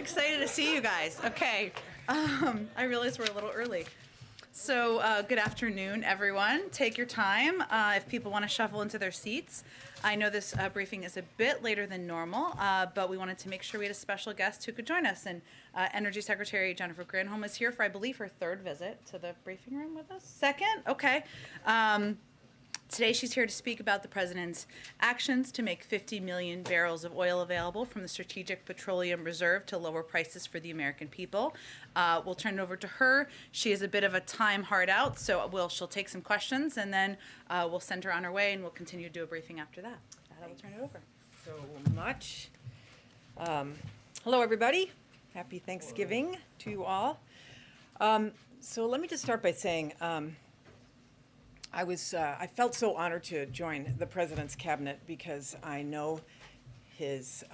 excited to see you guys. Okay, I realize we're a little early. So good afternoon, everyone. Take your time if people want to shuffle into their seats. I know this briefing is a bit later than normal, but we wanted to make sure we had a special guest who could join us. And Energy Secretary Jennifer Granholm is here for, I believe, her third visit to the briefing room with us. Second? Okay. Today she's here to speak about the President's actions to make 50 million barrels of oil available from the Strategic Petroleum Reserve to lower prices for the American people. We'll turn it over to her. She is a bit of a time hard out, so she'll take some questions, and then we'll send her on her way, and we'll continue to do a briefing after that. I will turn it over. So much. Hello, everybody. Happy Thanksgiving to you all. So let me just start by saying I felt so honored to join the President's cabinet because I know his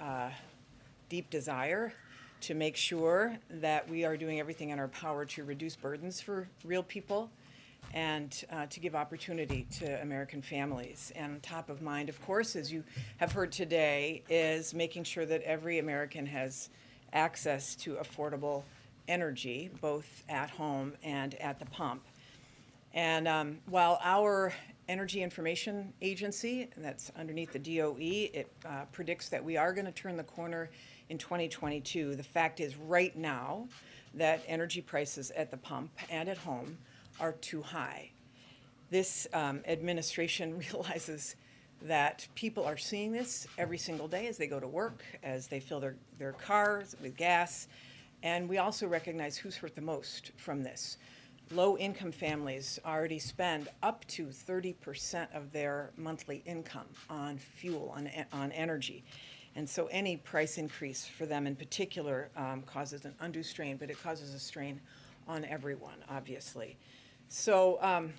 deep desire to make sure that we are doing everything in our power to reduce burdens for real people and to give opportunity to American families. And top of mind, of course, as you have heard today, is making sure that every American has access to affordable energy, both at home and at the pump. And while our Energy Information Agency, and that's underneath the DOE, it predicts that we are going to turn the corner in 2022, the fact is right now that energy prices at the pump and at home are too high. This administration realizes that people are seeing this every single day as they go to work, as they fill their cars with gas, and we also recognize who's hurt the most from this. Low-income families already spend up to 30% of their monthly income on fuel, on energy. And so any price increase for them in particular causes an undue strain, but it causes a strain on everyone, obviously. So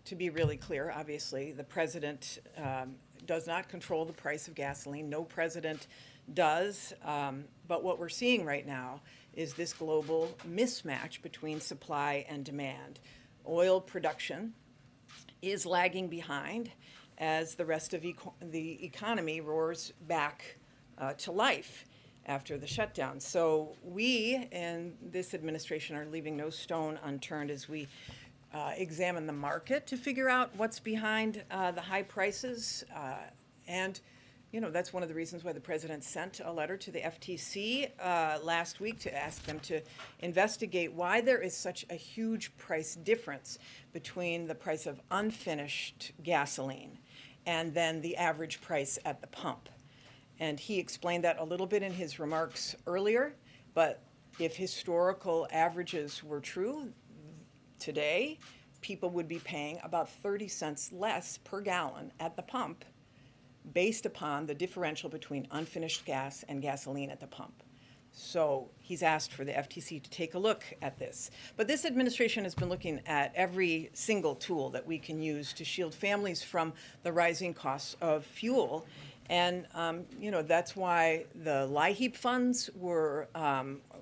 to be really clear, obviously, the President does not control the price of gasoline. No president does. But what we're seeing right now is this global mismatch between supply and demand. Oil production is lagging behind as the rest of the economy roars back to life after the shutdown. So we in this administration are leaving no stone unturned as we examine the market to figure out what's behind the high prices. And you know, that's one of the reasons why the President sent a letter to the FTC last week to ask them to investigate why there is such a huge price difference between the price of unfinished gasoline and then the average price at the pump. And he explained that a little bit in his remarks earlier, but if historical averages were true, today people would be paying about 30 cents less per gallon at the pump based upon the differential between unfinished gas and gasoline at the pump. So he's asked for the FTC to take a look at this. But this administration has been looking at every single tool that we can use to shield families from the rising costs of fuel. And, you know, that's why the LIHEAP funds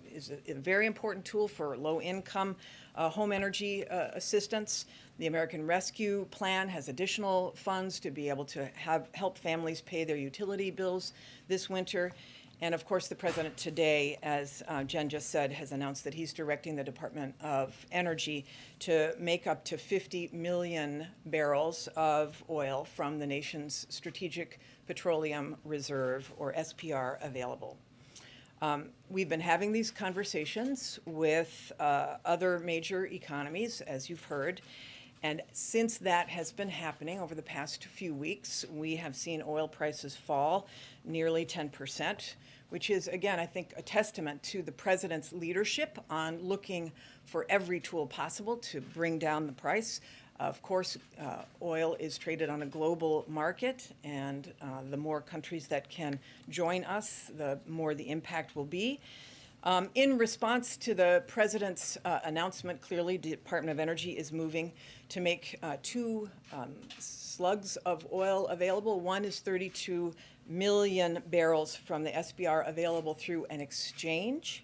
is a very important tool for low-income home energy assistance. The American Rescue Plan has additional funds to be able to help families pay their utility bills this winter. And of course, the President today, as Jen just said, has announced that he's directing the Department of Energy to make up to 50 million barrels of oil from the nation's Strategic Petroleum Reserve, or SPR, available. We've been having these conversations with other major economies, as you've heard. And since that has been happening over the past few weeks, we have seen oil prices fall nearly 10%, which is, again, I think, a testament to the President's leadership on looking for every tool possible to bring down the price. Of course, oil is traded on a global market, and the more countries that can join us, the more the impact will be. In response to the President's announcement, clearly, the Department of Energy is moving to make two slugs of oil available. One is 32 million barrels from the SPR available through an exchange.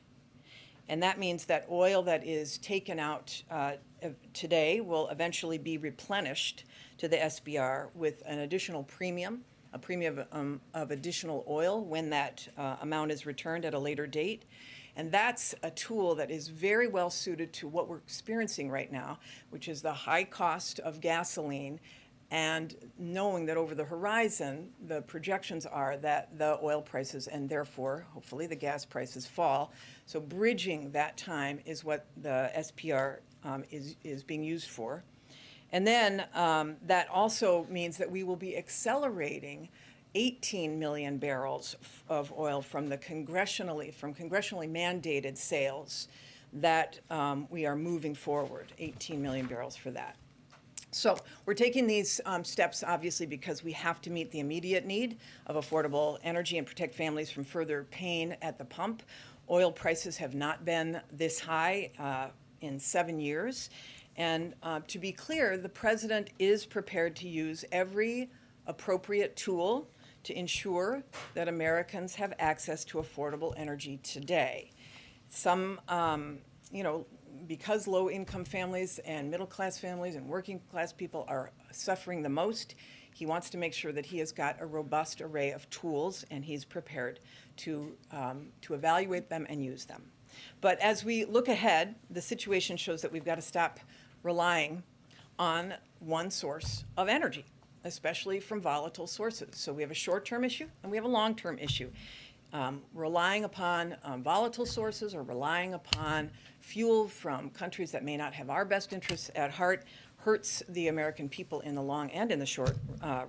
And that means that oil that is taken out today will eventually be replenished to the SPR with an additional premium, a premium of additional oil when that amount is returned at a later date. And that's a tool that is very well suited to what we're experiencing right now, which is the high cost of gasoline, and knowing that over the horizon, the projections are that the oil prices and therefore, hopefully, the gas prices fall. So bridging that time is what the SPR is being used for. And then that also means that we will be accelerating 18 million barrels of oil from congressionally mandated sales that we are moving forward, 18 million barrels for that. So we're taking these steps, obviously, because we have to meet the immediate need of affordable energy and protect families from further pain at the pump. Oil prices have not been this high in 7 years. And to be clear, the president is prepared to use every appropriate tool to ensure that Americans have access to affordable energy today. Some, because low-income families and middle-class families and working-class people are suffering the most, he wants to make sure that he has got a robust array of tools, and he's prepared to evaluate them and use them. But as we look ahead, the situation shows that we've got to stop relying on one source of energy, especially from volatile sources. So we have a short-term issue and we have a long-term issue. Relying upon volatile sources or relying upon fuel from countries that may not have our best interests at heart hurts the American people in the long and in the short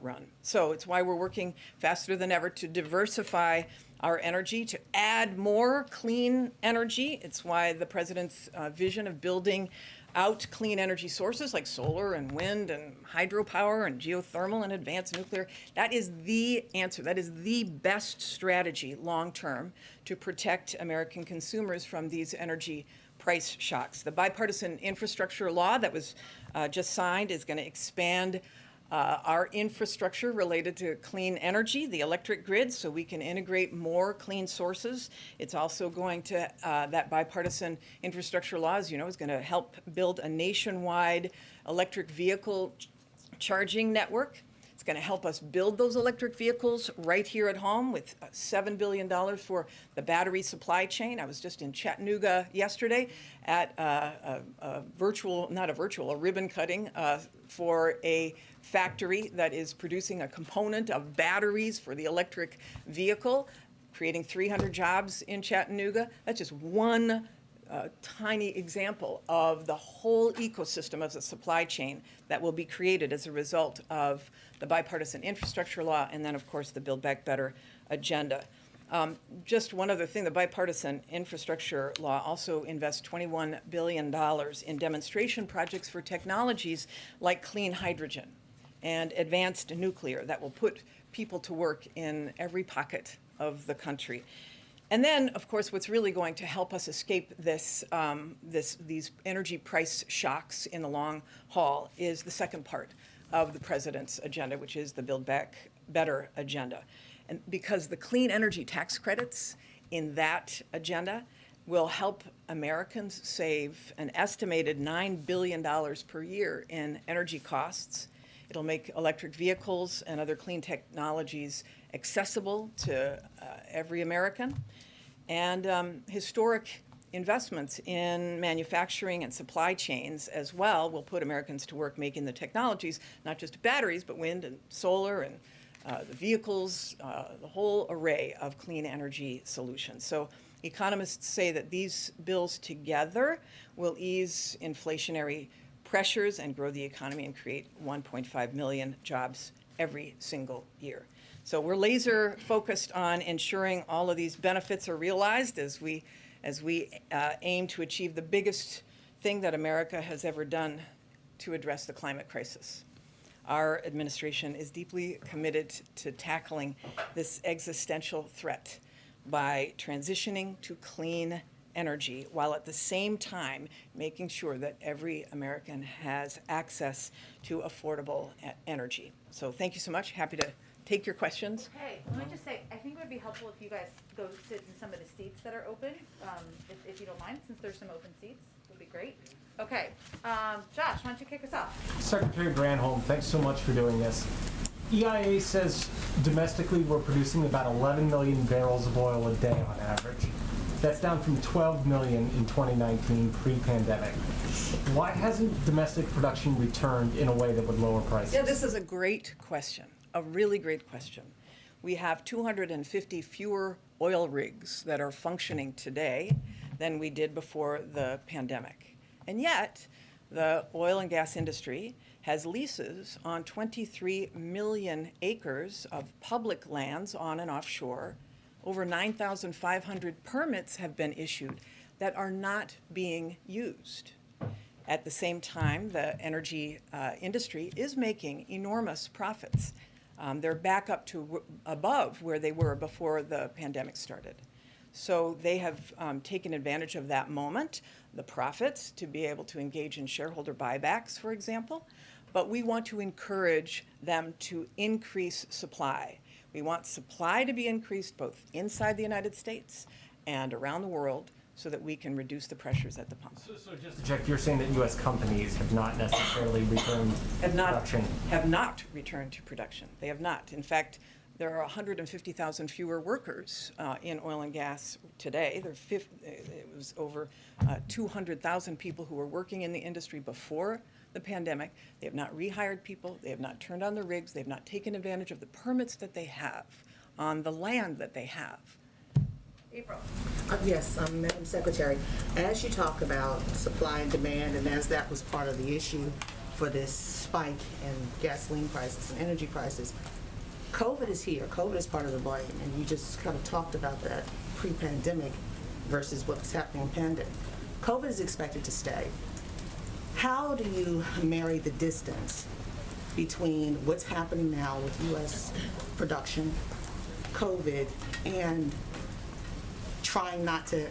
run. So it's why we're working faster than ever to diversify our energy, to add more clean energy. It's why the president's vision of building out clean energy sources like solar and wind and hydropower and geothermal and advanced nuclear, that is the answer. That is the best strategy long term to protect American consumers from these energy price shocks. The bipartisan infrastructure law that was just signed is going to expand our infrastructure related to clean energy, the electric grid, so we can integrate more clean sources. It's also going to, that bipartisan infrastructure law, as you know, is going to help build a nationwide electric vehicle charging network. It's going to help us build those electric vehicles right here at home with $7 billion for the battery supply chain. I was just in Chattanooga yesterday at a ribbon cutting for a factory that is producing a component of batteries for the electric vehicle, creating 300 jobs in Chattanooga. That's just one tiny example of the whole ecosystem of the supply chain that will be created as a result of the bipartisan infrastructure law and then, of course, the Build Back Better agenda. Just one other thing, the bipartisan infrastructure law also invests $21 billion in demonstration projects for technologies like clean hydrogen and advanced nuclear that will put people to work in every pocket of the country. And then, of course, what's really going to help us escape these energy price shocks in the long haul is the second part of the president's agenda, which is the Build Back Better agenda. And because the clean energy tax credits in that agenda will help Americans save an estimated $9 billion per year in energy costs. It'll make electric vehicles and other clean technologies accessible to every American. And historic investments in manufacturing and supply chains as well will put Americans to work making the technologies, not just batteries, but wind and solar and the vehicles, the whole array of clean energy solutions. So economists say that these bills together will ease inflationary pressures and grow the economy and create 1.5 million jobs every single year. So we're laser focused on ensuring all of these benefits are realized as we aim to achieve the biggest thing that America has ever done to address the climate crisis. Our administration is deeply committed to tackling this existential threat by transitioning to clean energy, while at the same time making sure that every American has access to affordable energy. So thank you so much. Happy to take your questions. Okay, let me just say, I think it would be helpful if you guys go sit in some of the seats that are open, if you don't mind, since there's some open seats, would be great. Okay, Josh, why don't you kick us off? Secretary Granholm, thanks so much for doing this. EIA says domestically we're producing about 11 million barrels of oil a day on average. That's down from 12 million in 2019 pre-pandemic. Why hasn't domestic production returned in a way that would lower prices? Yeah, this is a great question, a really great question. We have 250 fewer oil rigs that are functioning today than we did before the pandemic. And yet, the oil and gas industry has leases on 23 million acres of public lands on and offshore. Over 9,500 permits have been issued that are not being used. At the same time, the energy industry is making enormous profits. They're back up to above where they were before the pandemic started. So they have taken advantage of that moment, the profits, to be able to engage in shareholder buybacks, for example. But we want to encourage them to increase supply. We want supply to be increased both inside the United States and around the world so that we can reduce the pressures at the pump. So just to check, you're saying that U.S. companies have not necessarily returned to production? Have not returned to production. They have not. In fact, there are 150,000 fewer workers in oil and gas today. It was over 200,000 people who were working in the industry before the pandemic. They have not rehired people. They have not turned on the rigs. They have not taken advantage of the permits that they have on the land that they have. April. Yes, Madam Secretary, as you talk about supply and demand, and as that was part of the issue for this spike in gasoline prices and energy prices, COVID is here. COVID is part of the blame, and you just kind of talked about that pre-pandemic versus what's happening in pandemic. COVID is expected to stay. How do you marry the distance between what's happening now with U.S. production, COVID, and trying to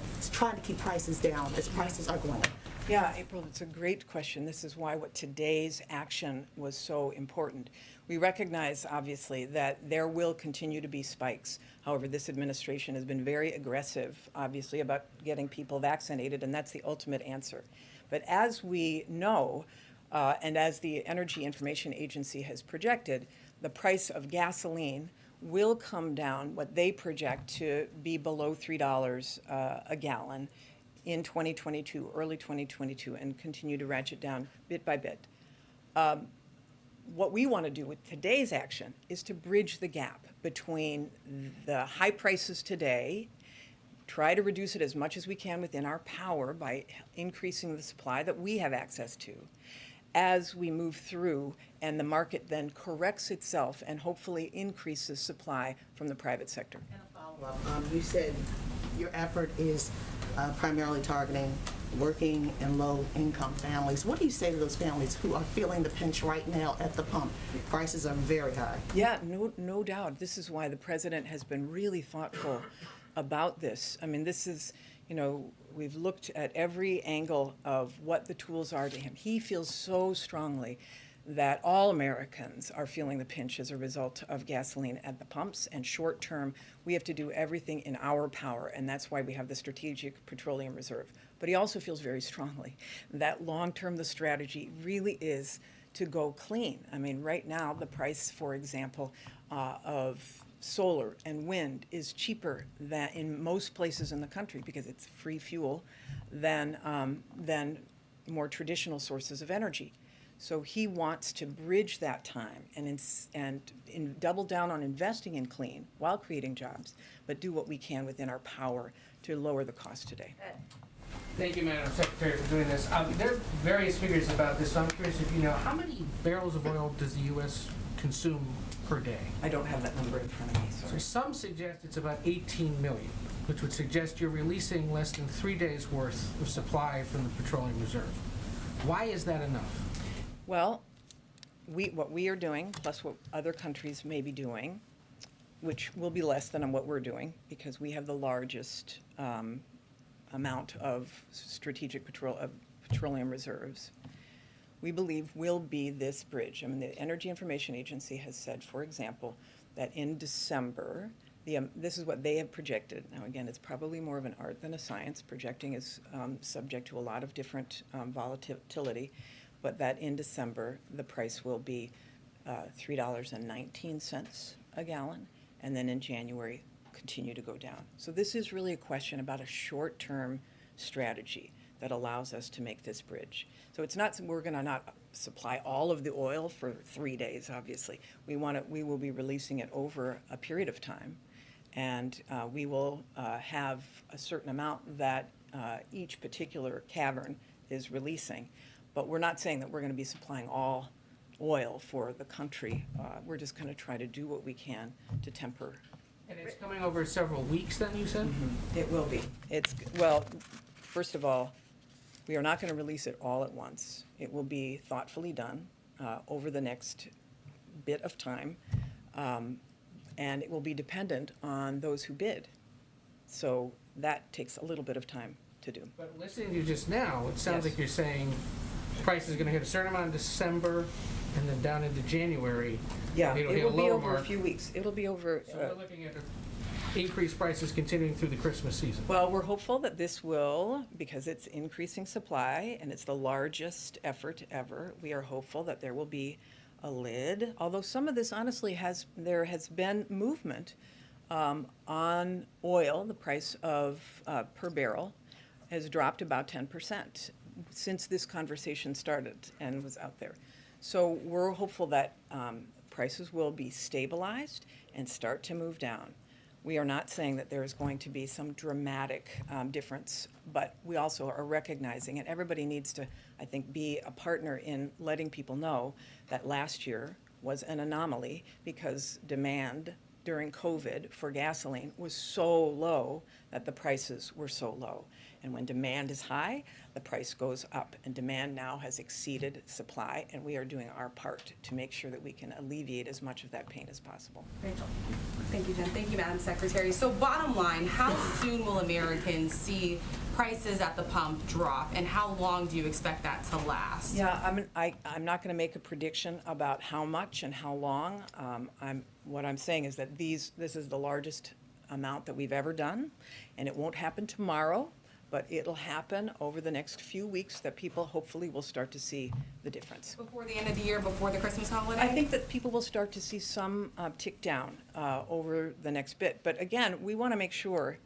keep prices down as prices are going up? Yeah, April, it's a great question. This is why what today's action was so important. We recognize, obviously, that there will continue to be spikes. However, this administration has been very aggressive, obviously, about getting people vaccinated, and that's the ultimate answer. But as we know, and as the Energy Information Agency has projected, the price of gasoline will come down, what they project to be below $3 a gallon in 2022, early 2022, and continue to ratchet down bit by bit. What we want to do with today's action is to bridge the gap between the high prices today, try to reduce it as much as we can within our power by increasing the supply that we have access to, as we move through and the market then corrects itself and hopefully increases supply from the private sector. And a follow-up. You said your effort is primarily targeting working and low-income families. What do you say to those families who are feeling the pinch right now at the pump? Prices are very high. Yeah, no doubt. This is why the president has been really thoughtful about this. I mean, this is, we've looked at every angle of what the tools are to him. He feels so strongly that all Americans are feeling the pinch as a result of gasoline at the pumps, and short term, we have to do everything in our power, and that's why we have the Strategic Petroleum Reserve. But he also feels very strongly that long term, the strategy really is to go clean. I mean, right now, the price, for example, of solar and wind is cheaper than in most places in the country because it's free fuel than more traditional sources of energy. So he wants to bridge that time and double down on investing in clean while creating jobs, but do what we can within our power to lower the cost today. Thank you, Madam Secretary, for doing this. There are various figures about this, so I'm curious if you know, how many barrels of oil does the U.S. consume per day? I don't have that number in front of me, So sorry. some suggest it's about 18 million, which would suggest you're releasing less than 3 days' worth of supply from the Petroleum Reserve. Why is that enough? Well, what we are doing, plus what other countries may be doing, which will be less than what we're doing, because we have the largest amount of strategic petroleum reserves, we believe will be this bridge. I mean, the Energy Information Agency has said, for example, that in December, this is what they have projected. Now, again, it's probably more of an art than a science. Projecting is subject to a lot of different volatility, but that in December, the price will be $3.19 a gallon, and then in January, continue to go down. So this is really a question about a short-term strategy that allows us to make this bridge. So it's not, we're going to not supply all of the oil for 3 days, obviously. We will be releasing it over a period of time, and we will have a certain amount that each particular cavern is releasing. But we're not saying that we're going to be supplying all oil for the country. We're just going to try to do what we can to temper. And it's coming over several weeks then, you said? Mm-hmm. It will be. Well, first of all, we are not going to release it all at once. It will be thoughtfully done over the next bit of time, and it will be dependent on those who bid. So that takes a little bit of time to do. But listening to you just now, it sounds Yes. like you're saying price is going to hit a certain amount in December and then down into January. Yeah, it'll it hit will a be lower over a mark. few weeks. It'll be over. So we're looking at increased prices continuing through the Christmas season. Well, we're hopeful that this will, because it's increasing supply and it's the largest effort ever, we are hopeful that there will be a lid. Although some of this, honestly, there has been movement on oil. The price of per barrel has dropped about 10% since this conversation started and was out there. So we're hopeful that prices will be stabilized and start to move down. We are not saying that there is going to be some dramatic difference, but we also are recognizing, and everybody needs to, I think, be a partner in letting people know that last year was an anomaly because demand during COVID for gasoline was so low that the prices were so low. And when demand is high, the price goes up. And demand now has exceeded supply, and we are doing our part to make sure that we can alleviate as much of that pain as possible. Rachel. Thank you, Jen. Thank you, Madam Secretary. So bottom line, how soon will Americans see prices at the pump drop, and how long do you expect that to last? Yeah, I'm not going to make a prediction about how much and how long. What I'm saying is that this is the largest amount that we've ever done, and it won't happen tomorrow, but it'll happen over the next few weeks that people hopefully will start to see the difference. Before the end of the year, before the Christmas holiday? I think that people will start to see some tick down over the next bit. But again, we want to make sure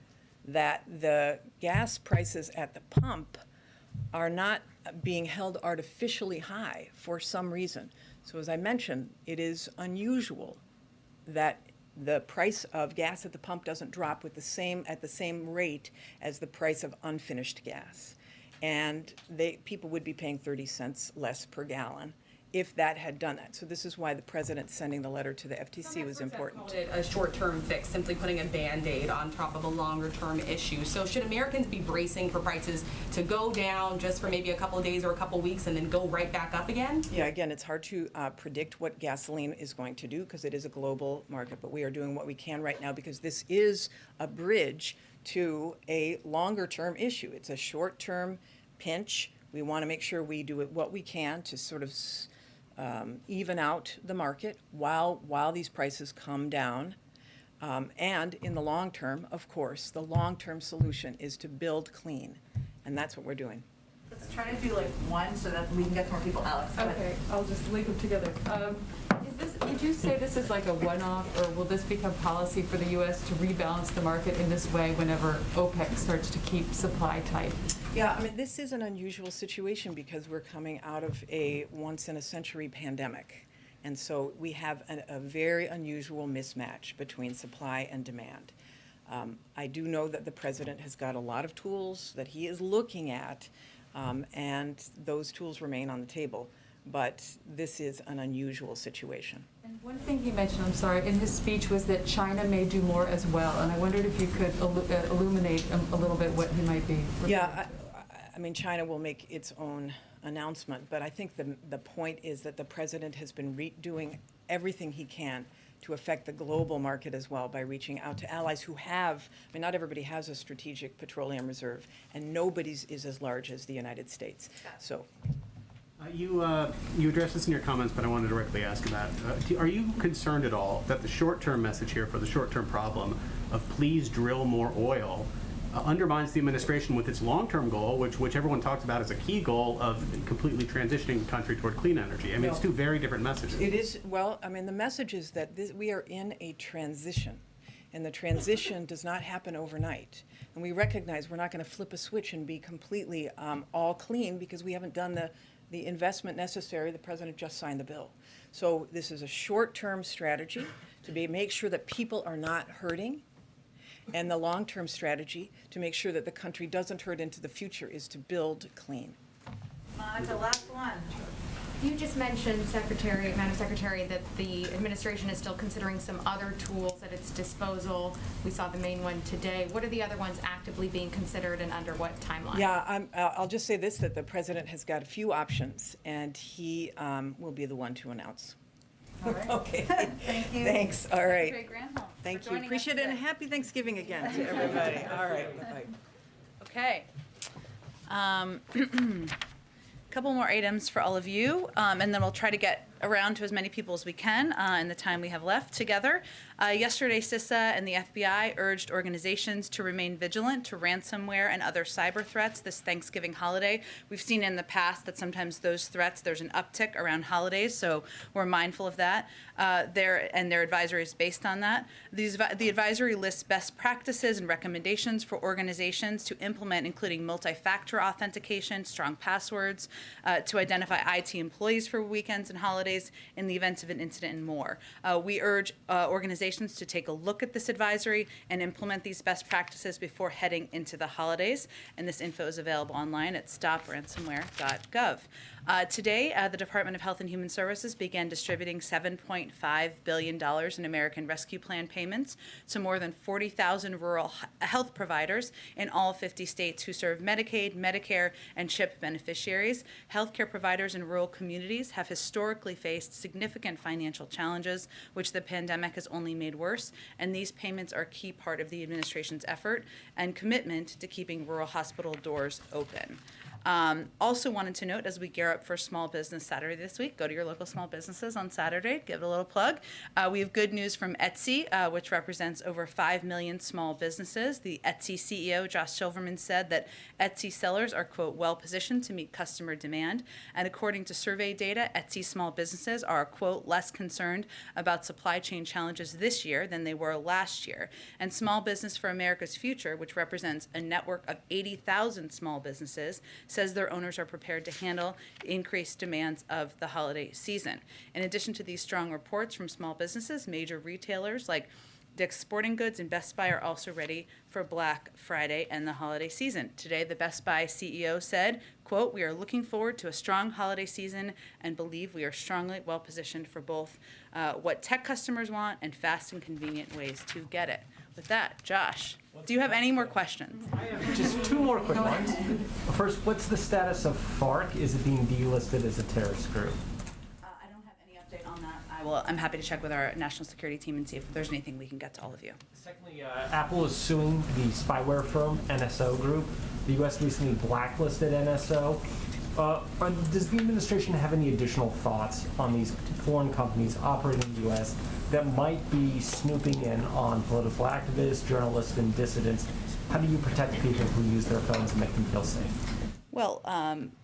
that the gas prices at the pump are not being held artificially high for some reason. So as I mentioned, it is unusual that the price of gas at the pump doesn't drop at the same rate as the price of unfinished gas. And people would be paying 30 cents less per gallon if that had done that. So this is why the president sending the letter to the FTC was important. Called it a short-term fix, simply putting a Band-Aid on top of a longer-term issue. So should Americans be bracing for prices to go down just for maybe a couple of days or a couple of weeks and then go right back up again? Yeah, again, it's hard to predict what gasoline is going to do because it is a global market, but we are doing what we can right now because this is a bridge to a longer-term issue. It's a short-term pinch. We want to make sure we do what we can to sort of even out the market while these prices come down. And in the long term, of course, the long-term solution is to build clean, and that's what we're doing. Let's try to do like one so that we can get to more people. Alex, go ahead. Okay, I'll just link them together. Would you say this is like a one-off, or will this become policy for the U.S. to rebalance the market in this way whenever OPEC starts to keep supply tight? Yeah, I mean, this is an unusual situation because we're coming out of a once-in-a-century pandemic. And so we have a very unusual mismatch between supply and demand. I do know that the president has got a lot of tools that he is looking at, and those tools remain on the table. But this is an unusual situation. And one thing he mentioned, I'm sorry, in his speech was that China may do more as well. And I wondered if you could illuminate a little bit what he might be referring to. Yeah, I mean, China will make its own announcement, but I think the point is that the president has been doing everything he can to affect the global market as well by reaching out to allies who have, I mean, not everybody has a strategic petroleum reserve, and nobody's is as large as the United States. So. You addressed this in your comments, but I want to directly ask about, are you concerned at all that the short-term message here for the short-term problem of please drill more oil undermines the administration with its long-term goal, which everyone talks about as a key goal of completely transitioning the country toward clean energy? I mean, it's two very different messages. It is, well, I mean, the message is that we are in a transition. And the transition does not happen overnight. And we recognize we're not going to flip a switch and be completely all clean because we haven't done the investment necessary. The president just signed the bill. So this is a short-term strategy to make sure that people are not hurting. And the long-term strategy to make sure that the country doesn't hurt into the future is to build clean. Monica, last one. You just mentioned, Madam Secretary, that the administration is still considering some other tools at its disposal. We saw the main one today. What are the other ones actively being considered and under what timeline? Yeah, I'll just say this, that the president has got a few options, and he will be the one to announce. All right. Okay. Thank you. Thanks. All right. Secretary Granholm, Thank for you. joining us Appreciate it, and today. happy Thanksgiving again to everybody. All right. Bye-bye. Okay. Couple more items for all of you, and then we'll try to get around to as many people as we can in the time we have left together. Yesterday, CISA and the FBI urged organizations to remain vigilant to ransomware and other cyber threats this Thanksgiving holiday. We've seen in the past that sometimes those threats, there's an uptick around holidays, so we're mindful of that. Their advisory is based on that. The advisory lists best practices and recommendations for organizations to implement, including multi-factor authentication, strong passwords, to identify IT employees for weekends and holidays in the event of an incident, and more. We urge organizations to take a look at this advisory and implement these best practices before heading into the holidays. And this info is available online at stopransomware.gov. Today, the Department of Health and Human Services began distributing $7.5 billion in American Rescue Plan payments to more than 40,000 rural health providers in all 50 states who serve Medicaid, Medicare, and CHIP beneficiaries. Healthcare providers in rural communities have historically faced significant financial challenges, which the pandemic has only made worse, and these payments are a key part of the administration's effort and commitment to keeping rural hospital doors open. Also wanted to note, as we gear up for Small Business Saturday this week, go to your local small businesses on Saturday, give it a little plug. We have good news from Etsy, which represents over 5 million small businesses. The Etsy CEO, Josh Silverman, said that Etsy sellers are, quote, well positioned to meet customer demand. And according to survey data, Etsy small businesses are, quote, less concerned about supply chain challenges this year than they were last year. And Small Business for America's Future, which represents a network of 80,000 small businesses, says their owners are prepared to handle increased demands of the holiday season. In addition to these strong reports from small businesses, major retailers like Dick's Sporting Goods and Best Buy are also ready for Black Friday and the holiday season. Today, the Best Buy CEO said, quote, we are looking forward to a strong holiday season and believe we are strongly well positioned for both what tech customers want and fast and convenient ways to get it. With that, Josh, do you have any more questions? I have just two more quick ones. First, what's the status of FARC? Is it being delisted as a terrorist group? I don't have any update on that. I'm happy to check with our national security team and see if there's anything we can get to all of you. Secondly, Apple is suing the spyware firm NSO Group. The U.S. recently blacklisted NSO. Does the administration have any additional thoughts on these foreign companies operating in the U.S. that might be snooping in on political activists, journalists, and dissidents? How do you protect people who use their phones and make them feel safe? Well,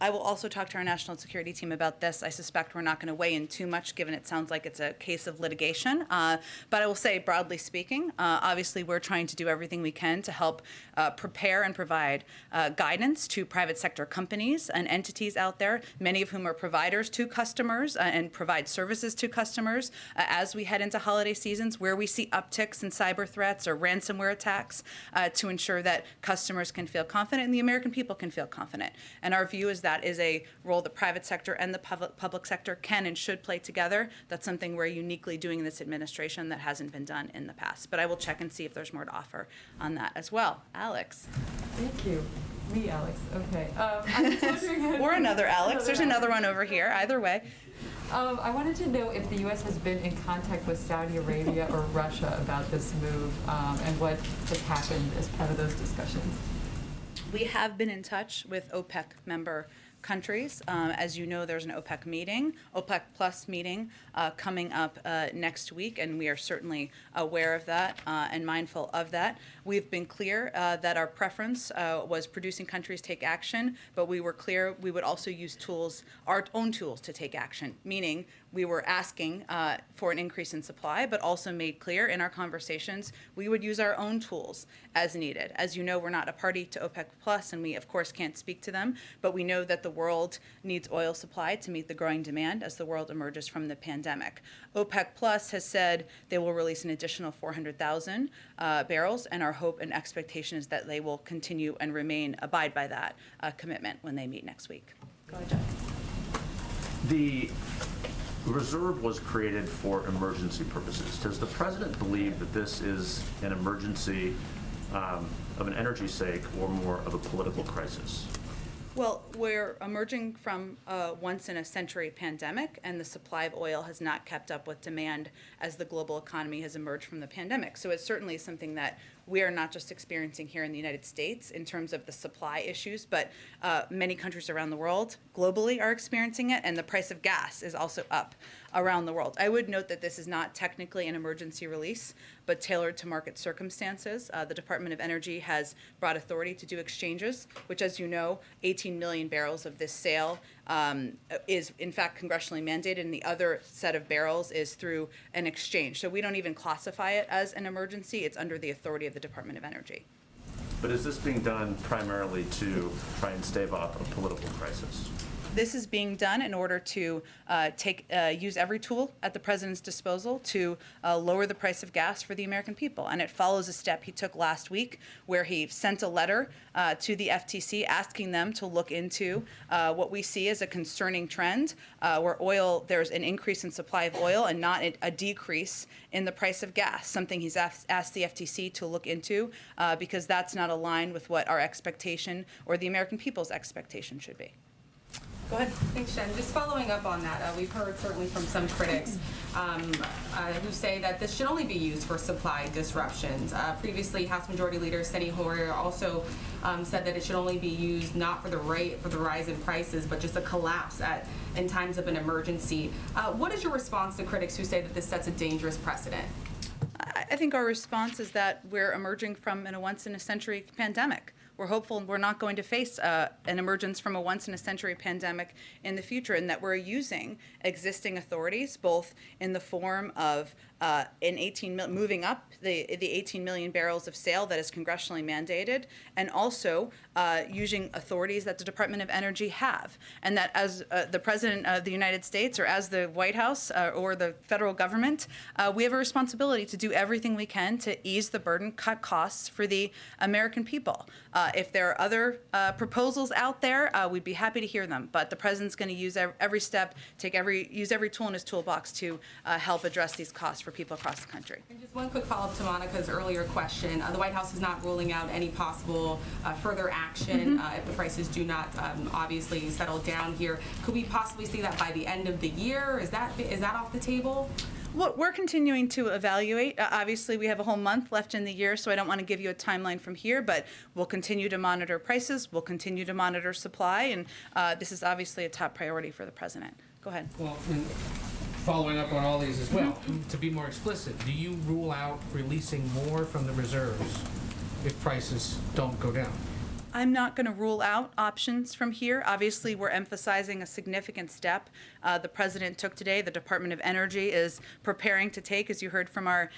I will also talk to our national security team about this. I suspect we're not going to weigh in too much, given it sounds like it's a case of litigation. But I will say, broadly speaking, obviously we're trying to do everything we can to help prepare and provide guidance to private sector companies and entities out there, many of whom are providers to customers and provide services to customers as we head into holiday seasons, where we see upticks in cyber threats or ransomware attacks, to ensure that customers can feel confident and the American people can feel confident. And our view is that is a role the private sector and the public sector can and should play together. That's something we're uniquely doing in this administration that hasn't been done in the past. But I will check and see if there's more to offer on that as well. Alex. Thank you. Me, Alex. Okay. I was wondering Or another Alex. There's another one over here. Either way. I wanted to know if the U.S. has been in contact with Saudi Arabia or Russia about this move, and what has happened as part of those discussions. We have been in touch with OPEC member countries. As you know, there's an OPEC Plus meeting coming up next week, and we are certainly aware of that and mindful of that. We've been clear that our preference was producing countries take action, but we were clear we would also use tools, our own tools, to take action, meaning we were asking for an increase in supply, but also made clear in our conversations we would use our own tools as needed. As you know, we're not a party to OPEC Plus, and we, of course, can't speak to them, but we know that the world needs oil supply to meet the growing demand as the world emerges from the pandemic. OPEC Plus has said they will release an additional 400,000 barrels, and our hope and expectation is that they will continue and abide by that commitment when they meet next week. Go ahead, Jeff. The reserve was created for emergency purposes. Does the president believe that this is an emergency of an energy sake or more of a political crisis? Well, we're emerging from a once-in-a-century pandemic, and the supply of oil has not kept up with demand as the global economy has emerged from the pandemic. So it's certainly something that we are not just experiencing here in the United States in terms of the supply issues, but many countries around the world globally are experiencing it, and the price of gas is also up around the world. I would note that this is not technically an emergency release, but tailored to market circumstances. The Department of Energy has brought authority to do exchanges, which, as you know, 18 million barrels of this sale is in fact congressionally mandated, and the other set of barrels is through an exchange. So we don't even classify it as an emergency. It's under the authority of the Department of Energy. But is this being done primarily to try and stave off a political crisis? This is being done in order to use every tool at the president's disposal to lower the price of gas for the American people. And it follows a step he took last week where he sent a letter to the FTC asking them to look into what we see as a concerning trend where there's an increase in supply of oil and not a decrease in the price of gas, something he's asked the FTC to look into because that's not aligned with what our expectation or the American people's expectation should be. Go ahead. Thanks, Jen. Just following up on that, we've heard certainly from some critics who say that this should only be used for supply disruptions. Previously, House Majority Leader Steny Hoyer also said that it should only be used not for the rise in prices, but just a collapse in times of an emergency. What is your response to critics who say that this sets a dangerous precedent? I think our response is that we're emerging from a once-in-a-century pandemic. We're hopeful we're not going to face an emergence from a once-in-a-century pandemic in the future, and that we're using existing authorities, both in the form of moving up the 18 million barrels of sale that is congressionally mandated, and also using authorities that the Department of Energy have. And that as the President of the United States, or as the White House, or the federal government, we have a responsibility to do everything we can to ease the burden, cut costs for the American people. If there are other proposals out there, we'd be happy to hear them. But the President's going to use every step, use every tool in his toolbox to help address these costs for people across the country. And just one quick follow-up to Monica's earlier question. The White House is not ruling out any possible further action if the prices do not obviously settle down here. Could we possibly see that by the end of the year? Is that off the table? Well, we're continuing to evaluate. Obviously, we have a whole month left in the year, so I don't want to give you a timeline from here, but we'll continue to monitor prices. We'll continue to monitor supply, and this is obviously a top priority for the President. Go ahead. Well, following up on all these as well, to be more explicit, do you rule out releasing more from the reserves if prices don't go down? I'm not going to rule out options from here. Obviously, we're emphasizing a significant step the President took today. The Department of Energy is preparing to take, as you heard from our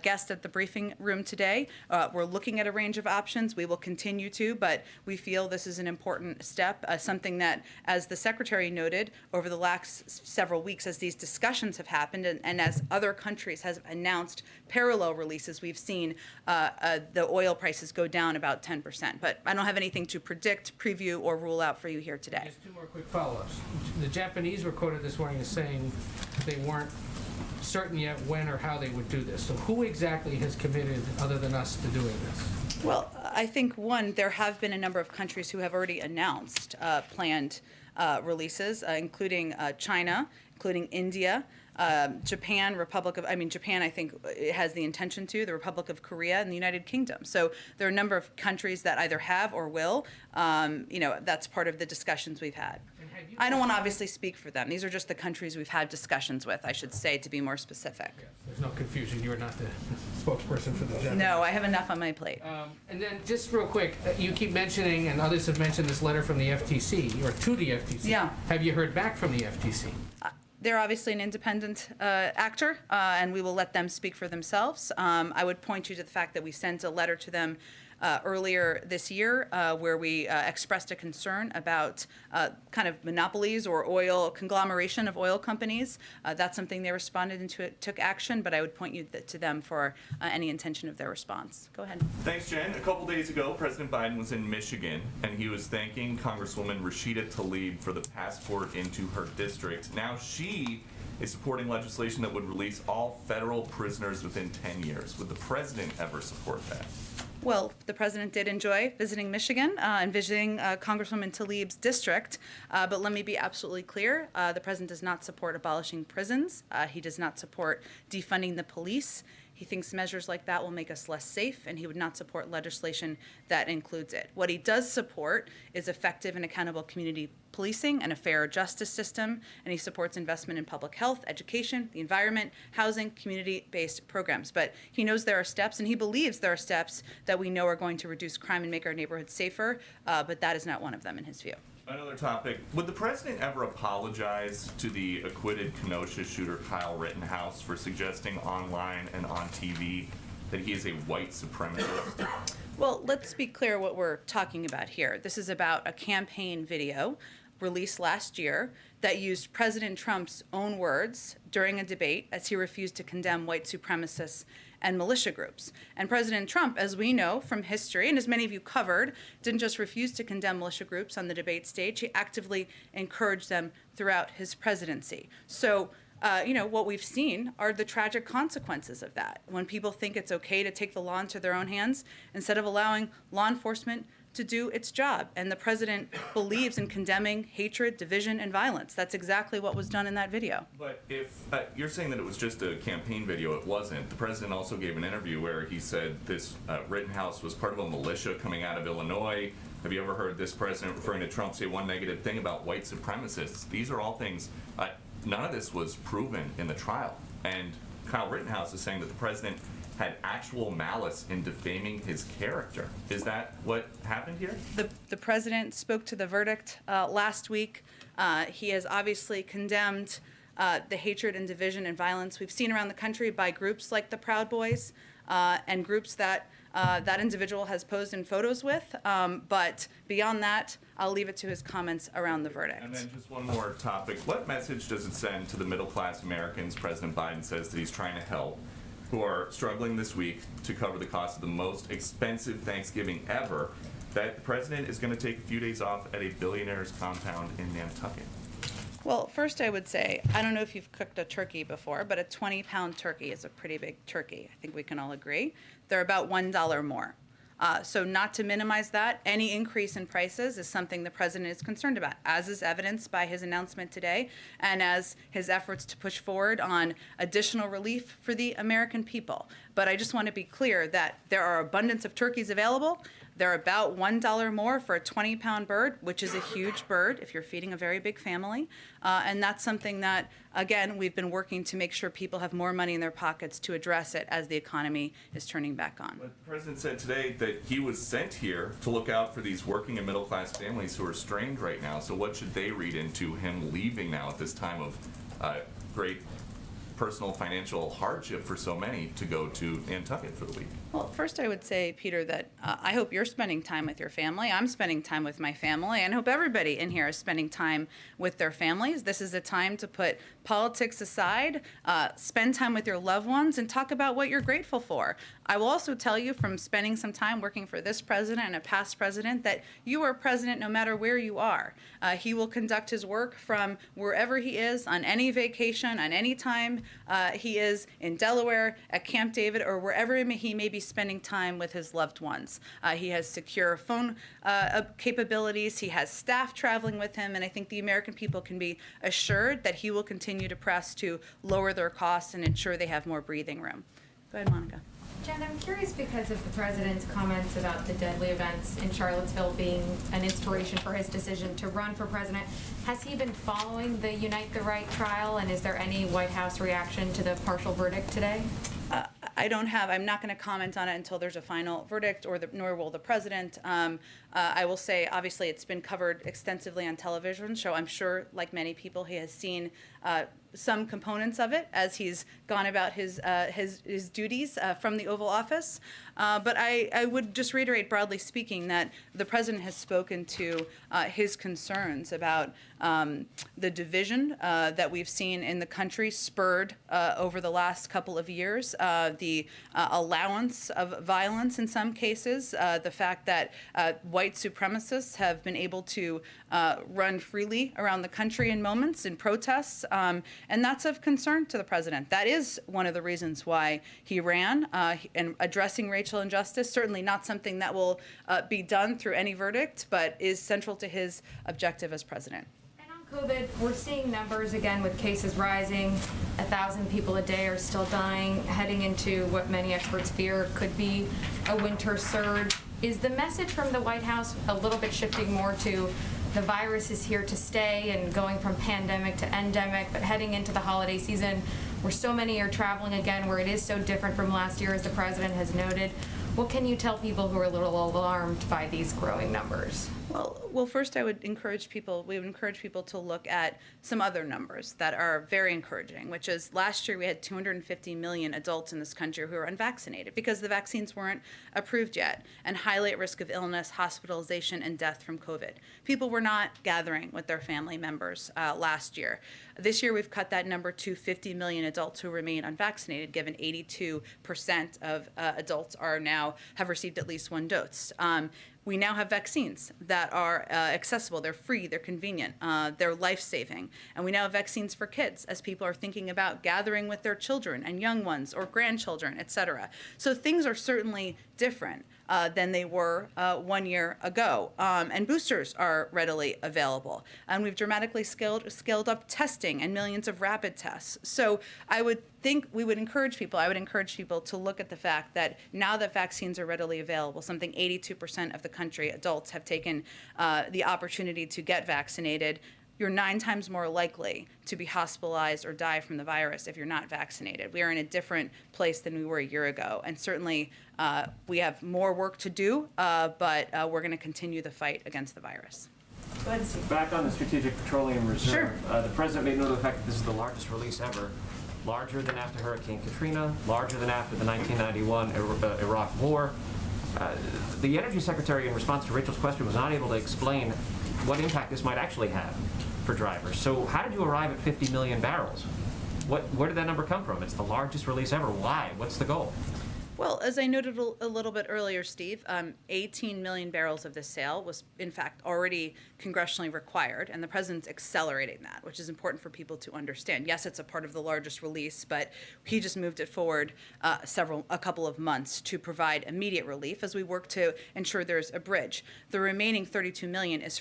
guest at the briefing room today. We're looking at a range of options. We will continue to, but we feel this is an important step, something that, as the Secretary noted, over the last several weeks, as these discussions have happened and as other countries have announced parallel releases, we've seen the oil prices go down about 10%. But I don't have anything to predict, preview, or rule out for you here today. Just two more quick follow-ups. The Japanese were quoted this morning as saying they weren't certain yet when or how they would do this. So who exactly has committed, other than us, to doing this? Well, I think, one, there have been a number of countries who have already announced planned releases, including China, including India, Japan, Japan, I think, has the intention to, the Republic of Korea, and the United Kingdom. So there are a number of countries that either have or will. That's part of the discussions we've had. I don't want to obviously speak for them. These are just the countries we've had discussions with, I should say, to be more specific. There's no confusion, you are not the spokesperson for the Japanese. No, I have enough on my plate. And then, just real quick, you keep mentioning, and others have mentioned this letter from the FTC, or to the FTC. Yeah. Have you heard back from the FTC? They're obviously an independent actor, and we will let them speak for themselves. I would point you to the fact that we sent a letter to them earlier this year where we expressed a concern about kind of monopolies or oil conglomeration of oil companies. That's something they responded and took action, but I would point you to them for any intention of their response. Go ahead. Thanks, Jen. A couple days ago, President Biden was in Michigan, and he was thanking Congresswoman Rashida Tlaib for the passport into her district. Now she is supporting legislation that would release all federal prisoners within 10 years. Would the president ever support that? Well, the president did enjoy visiting Michigan and visiting Congresswoman Tlaib's district, but let me be absolutely clear. The president does not support abolishing prisons. He does not support defunding the police. He thinks measures like that will make us less safe, and he would not support legislation that includes it. What he does support is effective and accountable community policing and a fair justice system, and he supports investment in public health, education, the environment, housing, community-based programs. But he knows there are steps, and he believes there are steps that we know are going to reduce crime and make our neighborhoods safer, but that is not one of them in his view. Another topic. Would the president ever apologize to the acquitted Kenosha shooter Kyle Rittenhouse for suggesting online and on TV that he is a white supremacist? Well, let's be clear what we're talking about here. This is about a campaign video released last year that used President Trump's own words during a debate as he refused to condemn white supremacists and militia groups. And President Trump, as we know from history, and as many of you covered, didn't just refuse to condemn militia groups on the debate stage, he actively encouraged them throughout his presidency. So, what we've seen are the tragic consequences of that. When people think it's okay to take the law into their own hands, instead of allowing law enforcement to do its job. And the president believes in condemning hatred, division, and violence. That's exactly what was done in that video. But if you're saying that it was just a campaign video, it wasn't. The president also gave an interview where he said this Rittenhouse was part of a militia coming out of Illinois. Have you ever heard this president referring to Trump say one negative thing about white supremacists? These are all things, none of this was proven in the trial. And Kyle Rittenhouse is saying that the president had actual malice in defaming his character. Is that what happened here? The president spoke to the verdict last week. He has obviously condemned the hatred and division and violence we've seen around the country by groups like the Proud Boys and groups that that individual has posed in photos with. But beyond that, I'll leave it to his comments around the verdict. And then just one more topic. What message does it send to the middle-class Americans President Biden says that he's trying to help, who are struggling this week to cover the cost of the most expensive Thanksgiving ever, that the president is going to take a few days off at a billionaire's compound in Nantucket? Well, first I would say, I don't know if you've cooked a turkey before, but a 20-pound turkey is a pretty big turkey. I think we can all agree. They're about $1 more. So not to minimize that, any increase in prices is something the president is concerned about, as is evidenced by his announcement today and as his efforts to push forward on additional relief for the American people. But I just want to be clear that there are abundance of turkeys available. They're about $1 more for a 20-pound bird, which is a huge bird if you're feeding a very big family. And that's something that, again, we've been working to make sure people have more money in their pockets to address it as the economy is turning back on. But the president said today that he was sent here to look out for these working and middle-class families who are strained right now. So what should they read into him leaving now at this time of great personal financial hardship for so many to go to Nantucket for the week? Well, first I would say, Peter, that I hope you're spending time with your family. I'm spending time with my family, and I hope everybody in here is spending time with their families. This is a time to put politics aside, spend time with your loved ones, and talk about what you're grateful for. I will also tell you from spending some time working for this president and a past president that you are president no matter where you are. He will conduct his work from wherever he is, on any vacation, on any time he is in Delaware, at Camp David, or wherever he may be spending time with his loved ones. He has secure phone capabilities. He has staff traveling with him, and I think the American people can be assured that he will continue to press to lower their costs and ensure they have more breathing room. Go ahead, Monica. Jen, I'm curious because of the president's comments about the deadly events in Charlottesville being an inspiration for his decision to run for president. Has he been following the Unite the Right trial, and is there any White House reaction to the partial verdict today? I'm not going to comment on it until there's a final verdict, nor will the president. I will say, obviously, it's been covered extensively on television, so I'm sure, like many people, he has seen some components of it as he's gone about his duties from the Oval Office. But I would just reiterate, broadly speaking, that the president has spoken to his concerns about the division that we've seen in the country spurred over the last couple of years, the allowance of violence in some cases, the fact that white supremacists have been able to run freely around the country in moments in protests, and that's of concern to the president. That is one of the reasons why he ran, and addressing racial injustice, certainly not something that will be done through any verdict, but is central to his objective as president. COVID, we're seeing numbers again with cases rising. 1,000 people a day are still dying, heading into what many experts fear could be a winter surge. Is the message from the White House a little bit shifting more to the virus is here to stay and going from pandemic to endemic, but heading into the holiday season where so many are traveling again, where it is so different from last year, as the president has noted? What can you tell people who are a little alarmed by these growing numbers? Well, first we would encourage people to look at some other numbers that are very encouraging, which is last year we had 250 million adults in this country who were unvaccinated because the vaccines weren't approved yet and highly at risk of illness, hospitalization, and death from COVID. People were not gathering with their family members last year. This year we've cut that number to 50 million adults who remain unvaccinated, given 82% of adults have received at least one dose. We now have vaccines that are accessible, they're free, they're convenient, they're life-saving. And we now have vaccines for kids as people are thinking about gathering with their children and young ones or grandchildren, et cetera. So things are certainly different than they were 1 year ago. And boosters are readily available. And we've dramatically scaled up testing and millions of rapid tests. So I would encourage people to look at the fact that now that vaccines are readily available, something 82% of the country, adults, have taken the opportunity to get vaccinated. You're 9 times more likely to be hospitalized or die from the virus if you're not vaccinated. We are in a different place than we were a year ago. And certainly we have more work to do, but we're going to continue the fight against the virus. Go ahead, Steve. Back on the Strategic Petroleum Reserve, Sure. The president made note of the fact that this is the largest release ever, larger than after Hurricane Katrina, larger than after the 1991 Iraq War. The Energy Secretary, in response to Rachel's question, was not able to explain what impact this might actually have for drivers. So how did you arrive at 50 million barrels? Where did that number come from? It's the largest release ever. Why? What's the goal? Well, as I noted a little bit earlier, Steve, 18 million barrels of this sale was, in fact, already congressionally required, and the president's accelerating that, which is important for people to understand. Yes, it's a part of the largest release, but he just moved it forward a couple of months to provide immediate relief as we work to ensure there's a bridge. The remaining 32 million is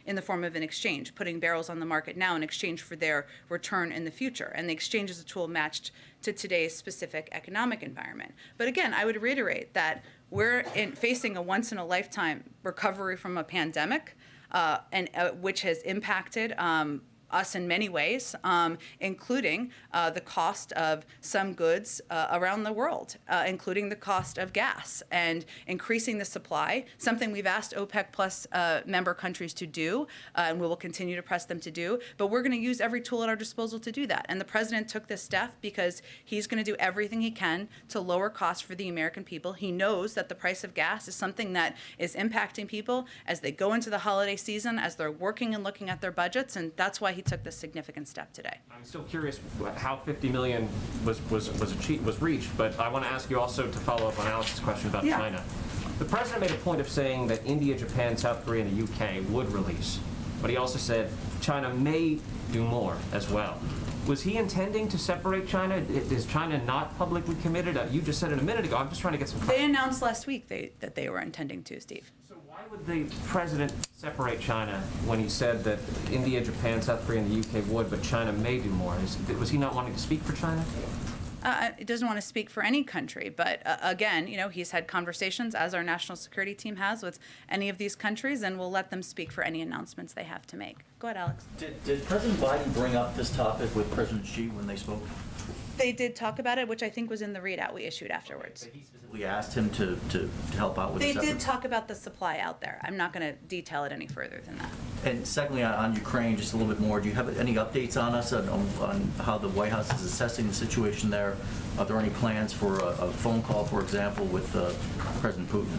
in the form of an exchange, putting barrels on the market now in exchange for their return in the future, and the exchange is a tool matched to today's specific economic environment. But again, I would reiterate that we're facing a once-in-a-lifetime recovery from a pandemic, which has impacted us in many ways, including the cost of some goods around the world, including the cost of gas, and increasing the supply, something we've asked OPEC Plus member countries to do, and we will continue to press them to do, but we're going to use every tool at our disposal to do that. And the president took this step because he's going to do everything he can to lower costs for the American people. He knows that the price of gas is something that is impacting people as they go into the holiday season, as they're working and looking at their budgets, and that's why he took this significant step today. I'm still curious how 50 million was reached, but I want to ask you also to follow up on Alex's question about China. The president made a point of saying that India, Japan, South Korea, and the UK would release, but he also said China may do more as well. Was he intending to separate China? Is China not publicly committed? You just said it a minute ago. I'm just trying to get some clarity. They announced last week that they were intending to, Steve. Why would the president separate China when he said that India, Japan, South Korea, and the UK would, but China may do more? Was he not wanting to speak for China? He doesn't want to speak for any country, but again, he's had conversations, as our national security team has, with any of these countries, and we'll let them speak for any announcements they have to make. Go ahead, Alex. Did President Biden bring up this topic with President Xi when they spoke? They did talk about it, which I think was in the readout we issued afterwards. But he specifically asked him to help out with They this did effort? talk about the supply out there. I'm not going to detail it any further than that. And secondly, on Ukraine, just a little bit more, do you have any updates on us on how the White House is assessing the situation there? Are there any plans for a phone call, for example, with President Putin?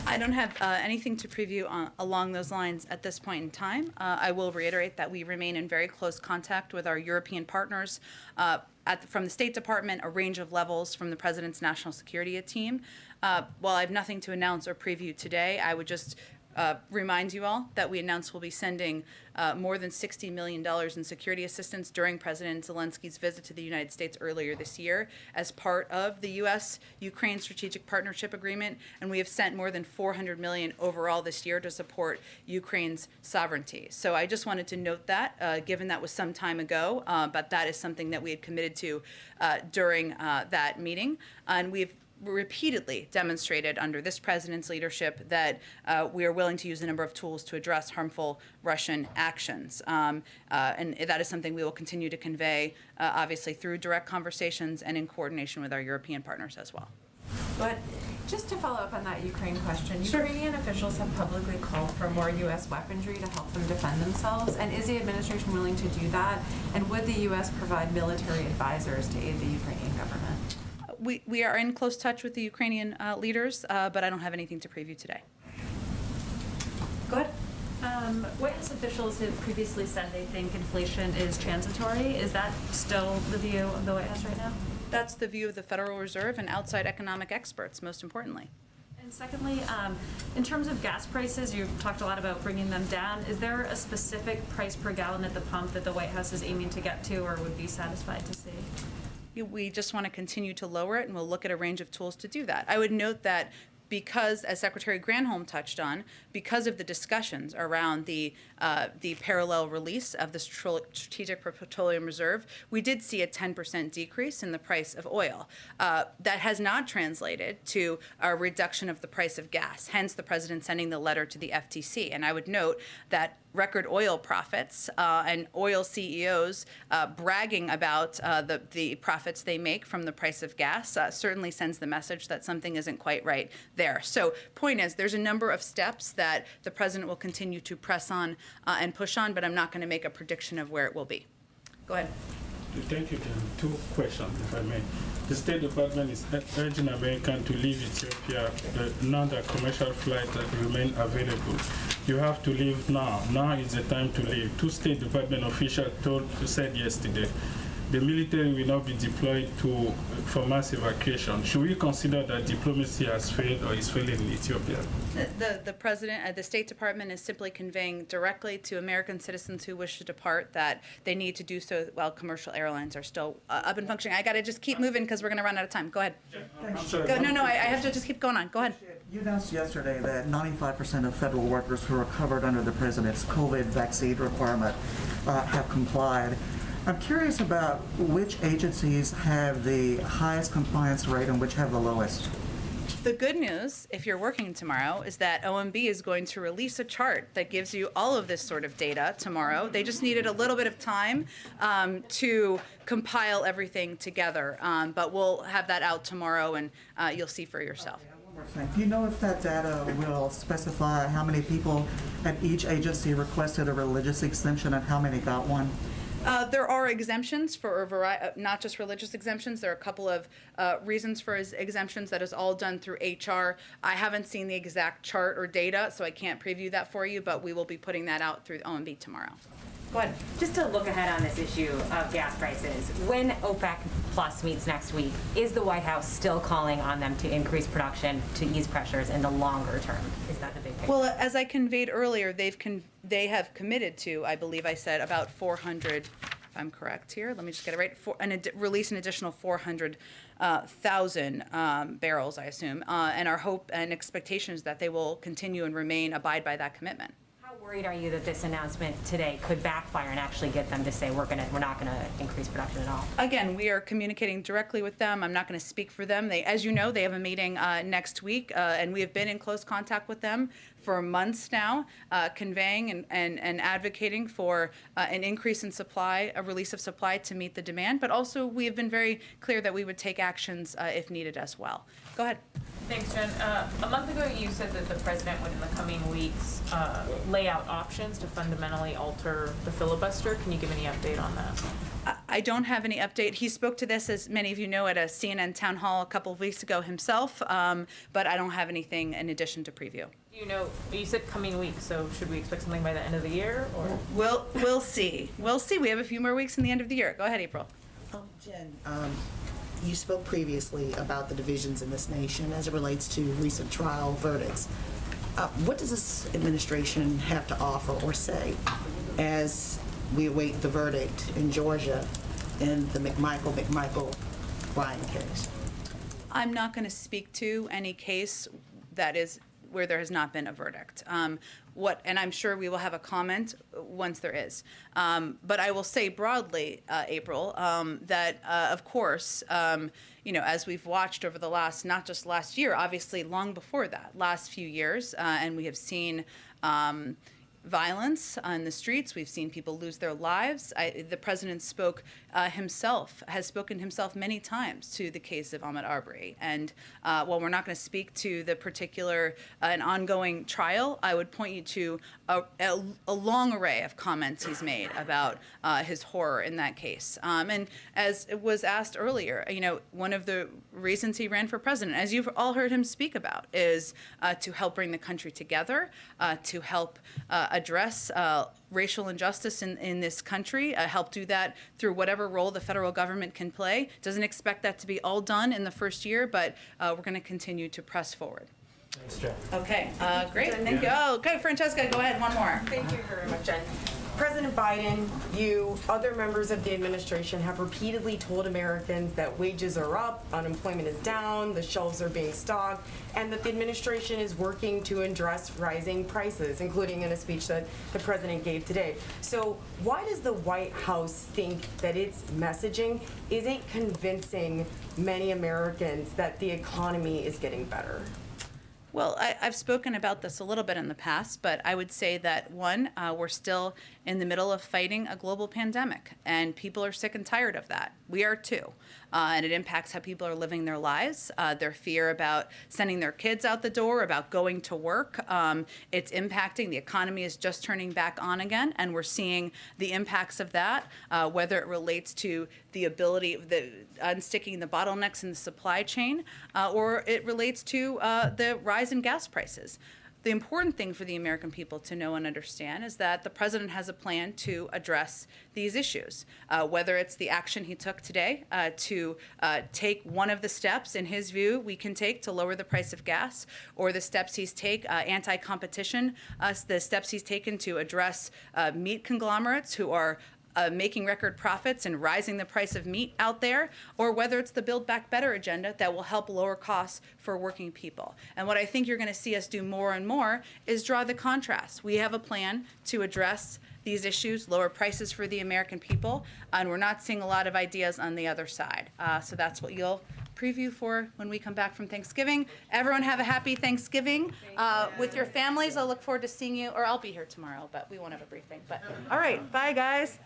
I don't have anything to preview along those lines at this point in time. I will reiterate that we remain in very close contact with our European partners from the State Department, a range of levels from the President's National Security team. While I have nothing to announce or preview today, I would just remind you all that we announced we'll be sending more than $60 million in security assistance during President Zelensky's visit to the United States earlier this year as part of the U.S.-Ukraine Strategic Partnership Agreement, and we have sent more than $400 million overall this year to support Ukraine's sovereignty. So I just wanted to note that, given that was some time ago, but that is something that we had committed to during that meeting, and we've repeatedly demonstrated under this president's leadership that we are willing to use a number of tools to address harmful Russian actions. And that is something we will continue to convey, obviously, through direct conversations and in coordination with our European partners as well. But just to follow up on that Ukraine question, Sure. Ukrainian officials have publicly called for more U.S. weaponry to help them defend themselves. And is the administration willing to do that? And would the U.S. provide military advisors to aid the Ukrainian government? We are in close touch with the Ukrainian leaders, but I don't have anything to preview today. Go ahead. White House officials have previously said they think inflation is transitory. Is that still the view of the White House right now? That's the view of the Federal Reserve and outside economic experts, most importantly. And secondly, in terms of gas prices, you've talked a lot about bringing them down. Is there a specific price per gallon at the pump that the White House is aiming to get to or would be satisfied to see? We just want to continue to lower it, and we'll look at a range of tools to do that. I would note that because, as Secretary Granholm touched on, because of the discussions around the parallel release of the Strategic Petroleum Reserve, we did see a 10% decrease in the price of oil. That has not translated to a reduction of the price of gas, hence the president sending the letter to the FTC. And I would note that record oil profits and oil CEOs bragging about the profits they make from the price of gas certainly sends the message that something isn't quite right there. So point is, there's a number of steps that the president will continue to press on and push on, but I'm not going to make a prediction of where it will be. Go ahead. Thank you, Jen. Two questions, if I may. The State Department is urging Americans to leave Ethiopia, now that commercial flights remain available. You have to leave now. Now is the time to leave. Two State Department officials said yesterday the military will not be deployed for mass evacuation. Should we consider that diplomacy has failed or is failing in Ethiopia? The president, the State Department is simply conveying directly to American citizens who wish to depart that they need to do so while commercial airlines are still up and functioning. I got to just keep moving because we're going to run out of time. Go ahead. I'm sorry. No, I have to just keep going on. Go ahead. You announced yesterday that 95% of federal workers who are covered under the president's COVID vaccine requirement have complied. I'm curious about which agencies have the highest compliance rate and which have the lowest. The good news, if you're working tomorrow, is that OMB is going to release a chart that gives you all of this sort of data tomorrow. They just needed a little bit of time to compile everything together, but we'll have that out tomorrow, and you'll see for yourself. Do you know if that data will specify how many people at each agency requested a religious exemption and how many got one? There are exemptions for a variety, not just religious exemptions. There are a couple of reasons for exemptions that is all done through HR. I haven't seen the exact chart or data, so I can't preview that for you, but we will be putting that out through OMB tomorrow. Go ahead. Just to look ahead on this issue of gas prices, when OPEC Plus meets next week, is the White House still calling on them to increase production to ease pressures in the longer term? Is that the big picture? Well, as I conveyed earlier, they have committed to, I believe I said, about 400, if I'm correct here, let me just get it right, release an additional 400,000 barrels, I assume, and our hope and expectation is that they will continue and abide by that commitment. How worried are you that this announcement today could backfire and actually get them to say we're not gonna increase production at all? Again, we are communicating directly with them. I'm not going to speak for them. They, as you know, they have a meeting next week, and we have been in close contact with them for months now, conveying and advocating for an increase in supply, a release of supply to meet the demand. But also, we have been very clear that we would take actions if needed as well. Go ahead. Thanks, Jen. A month ago, you said that the president would, in the coming weeks, lay out options to fundamentally alter the filibuster. Can you give any update on that? I don't have any update. He spoke to this, as many of you know, at a CNN town hall a couple of weeks ago himself, but I don't have anything in addition to preview. You know, you said coming weeks, so should we expect something by the end of the year, or? We'll see. We'll see. We have a few more weeks in the end of the year. Go ahead, April. Jen, you spoke previously about the divisions in this nation as it relates to recent trial verdicts. What does this administration have to offer or say as we await the verdict in Georgia in the McMichael Bryan case? I'm not going to speak to any case that is where there has not been a verdict. And I'm sure we will have a comment once there is. But I will say broadly, April, that of course, as we've watched over the last, not just last year, obviously long before that, last few years, and we have seen violence on the streets. We've seen people lose their lives. The president has spoken himself many times to the case of Ahmaud Arbery. And while we're not going to speak to the particular and ongoing trial, I would point you to a long array of comments he's made about his horror in that case. And as it was asked earlier, one of the reasons he ran for president, as you've all heard him speak about, is to help bring the country together, to help address racial injustice in this country, help do that through whatever role the federal government can play. Doesn't expect that to be all done in the first year, but we're going to continue to press forward. Thanks, Jen. Okay, great. Thank you. Oh, okay, Francesca, go ahead. One more. Thank you very much, Jen. President Biden, you, other members of the administration have repeatedly told Americans that wages are up, unemployment is down, the shelves are being stocked, and that the administration is working to address rising prices, including in a speech that the president gave today. So why does the White House think that its messaging isn't convincing many Americans that the economy is getting better? Well, I've spoken about this a little bit in the past, but I would say that, one, we're still in the middle of fighting a global pandemic, and people are sick and tired of that. We are too. And it impacts how people are living their lives, their fear about sending their kids out the door, about going to work. It's impacting. The economy is just turning back on again, and we're seeing the impacts of that, whether it relates to the ability of unsticking the bottlenecks in the supply chain, or it relates to the rise in gas prices. The important thing for the American people to know and understand is that the president has a plan to address these issues, whether it's the action he took today to take one of the steps, in his view, we can take to lower the price of gas, or the steps he's anti-competition, the steps he's taken to address meat conglomerates who are making record profits and rising the price of meat out there, or whether it's the Build Back Better agenda that will help lower costs for working people. And what I think you're going to see us do more and more is draw the contrast. We have a plan to address these issues, lower prices for the American people, and we're not seeing a lot of ideas on the other side. So that's what you'll preview for when we come back from Thanksgiving. Everyone have a happy Thanksgiving with your families. I'll look forward to seeing you, or I'll be here tomorrow, but we won't have a briefing. But all right, bye guys.